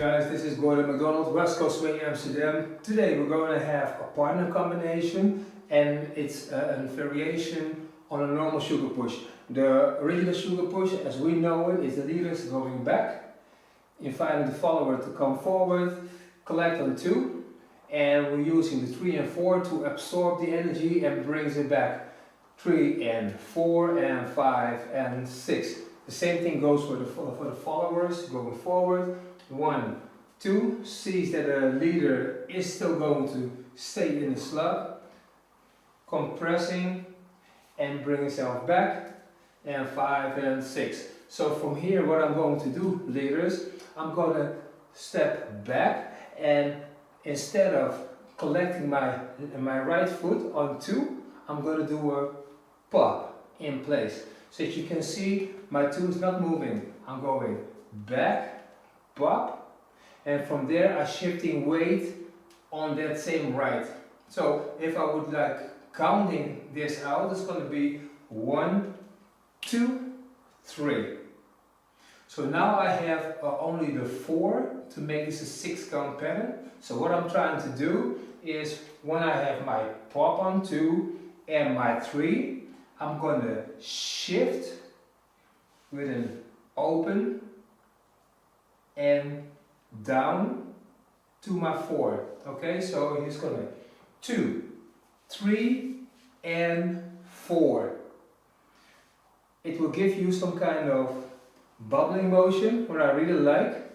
guys, this is Gordon McDonald, West Coast Swing Amsterdam. Today we're going to have a partner combination, and it's a variation on a normal sugar push. The original sugar push, as we know it, is the leaders going back, inviting the follower to come forward, collect on 2, and we're using the 3 and 4 to absorb the energy and brings it back. 3 and 4 and 5 and 6. The same thing goes for the followers going forward. 1, 2, sees that the leader is still going to stay in the slug, compressing and bring himself back, and 5 and 6. So from here, what I'm going to do, leaders, I'm going to step back, and instead of collecting my right foot on 2, I'm going to do a pop in place. So as you can see, my 2 is not moving. I'm going back, pop, and from there I'm shifting weight on that same right. So if I would like counting this out, it's going to be 1, 2, 3. So now I have only the 4 to make this a 6 count pattern. So what I'm trying to do is, when I have my pop on 2 and my 3, I'm going to shift with an open and down to my 4. Okay, so he's going to 2, 3 and 4. It will give you some kind of bubbling motion, what I really like.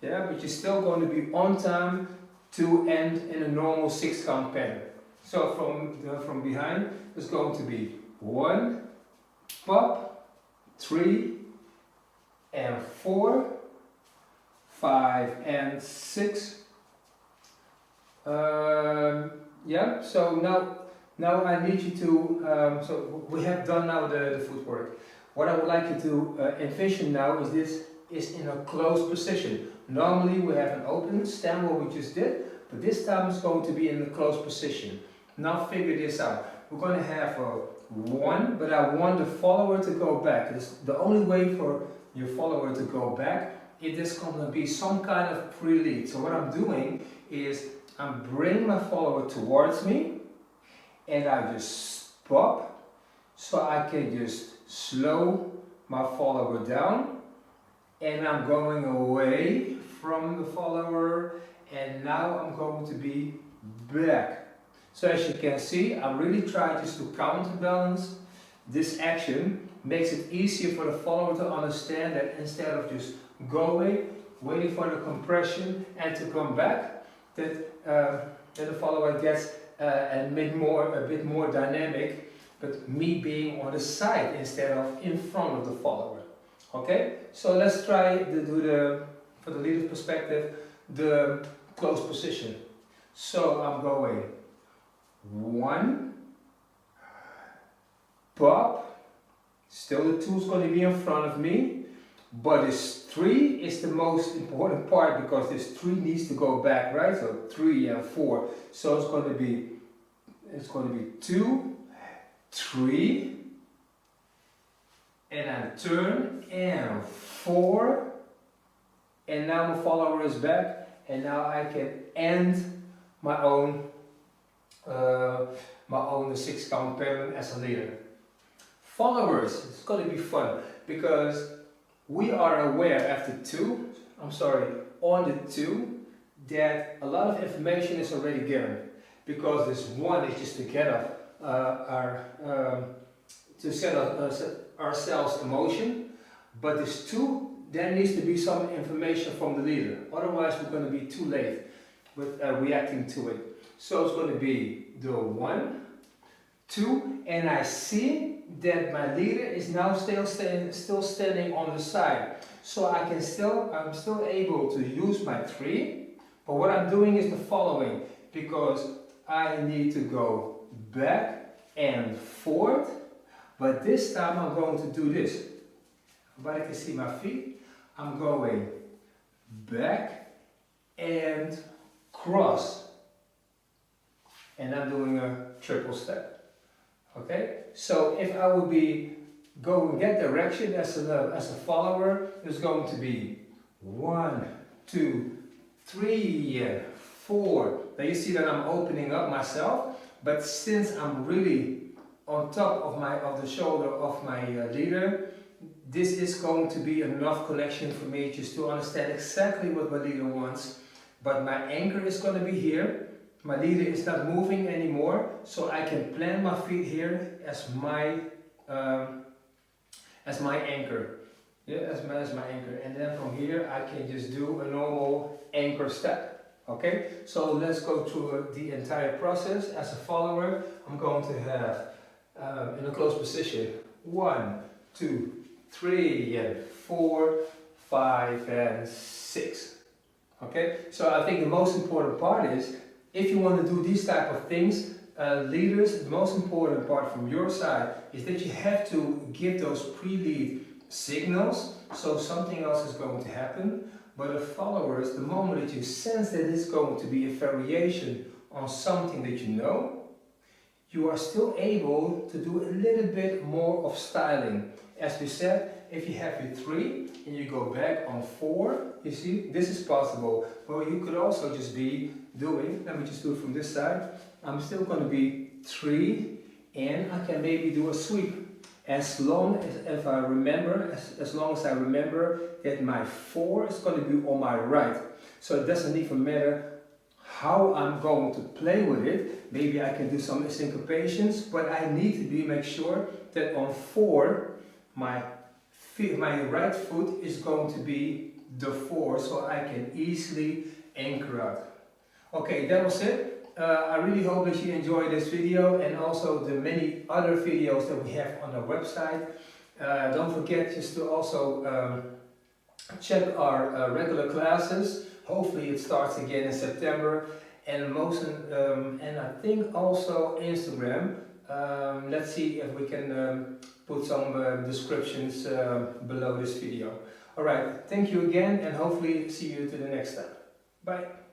Yeah, but you're still going to be on time to end in a normal 6 count pattern. So from behind, it's going to be 1, pop, 3 and 4, 5 and 6. Yeah, so now I need you to, so we have done now the footwork. What I would like you to envision now is this is in a closed position. Normally we have an open stand, what we just did, but this time it's going to be in a closed position. Now figure this out. We're going to have a 1, but I want the follower to go back. It's the only way for your follower to go back, it is going to be some kind of pre-lead. So what I'm doing is I'm bringing my follower towards me, and I just pop, so I can just slow my follower down, and I'm going away from the follower, and now I'm going to be back. So as you can see, I really try just to counterbalance this action. Makes it easier for the follower to understand that instead of just going, waiting for the compression and to come back, that the follower gets a bit more dynamic, but me being on the side instead of in front of the follower. Okay, so let's try to do for the leader's perspective, the close position. So I'm going 1, pop, still the 2 is going to be in front of me, but this 3 is the most important part, because this 3 needs to go back, right? So 3 and 4, so it's going to be 2, 3, and I turn, and 4, and now my follower is back, and now I can end my own 6 count pattern as a leader. Followers, it's going to be fun, because we are aware after on the 2, that a lot of information is already given, because this 1 is just to get set ourselves in motion, but this 2, there needs to be some information from the leader, otherwise we're going to be too late with reacting to it. So it's going to be the 1, 2, and I see that my leader is now still standing on the side. So I'm still able to use my 3, but what I'm doing is the following, because I need to go back and forth, but this time I'm going to do this. Everybody can see my feet. I'm going back and cross. And I'm doing a triple step. Okay? So if I would be going that direction as a follower, it's going to be 1, 2, 3 and 4. Now you see that I'm opening up myself, but since I'm really on top of the shoulder of my leader, this is going to be enough connection for me just to understand exactly what my leader wants. But my anchor is going to be here. My leader is not moving anymore, so I can plant my feet here as my anchor. Yeah, as my anchor. And then from here I can just do a normal anchor step. Okay, so let's go through the entire process. As a follower, I'm going to have in a closed position 1, 2, 3 and 4, 5 and 6. Okay, so I think the most important part is, if you want to do these type of things, leaders, the most important part from your side is that you have to give those pre-lead signals, so something else is going to happen. But the followers, the moment that you sense that it's going to be a variation on something that you know, you are still able to do a little bit more of styling. As we said, if you have your 3 and you go back on 4, you see, this is possible. But you could also just be doing, let me just do it from this side, I'm still going to be 3 and I can maybe do a sweep. As long as if I remember, as long as I remember that my 4 is going to be on my right. So it doesn't even matter how I'm going to play with it. Maybe I can do some syncopations, but I need to make sure that on 4 my right foot is going to be the 4, so I can easily anchor out. Okay, that was it. I really hope that you enjoyed this video and also the many other videos that we have on our website. Don't forget just to also check our regular classes. Hopefully it starts again in September, and and I think also Instagram. Let's see if we can put some descriptions below this video. Alright, thank you again and hopefully see you to the next time. Bye.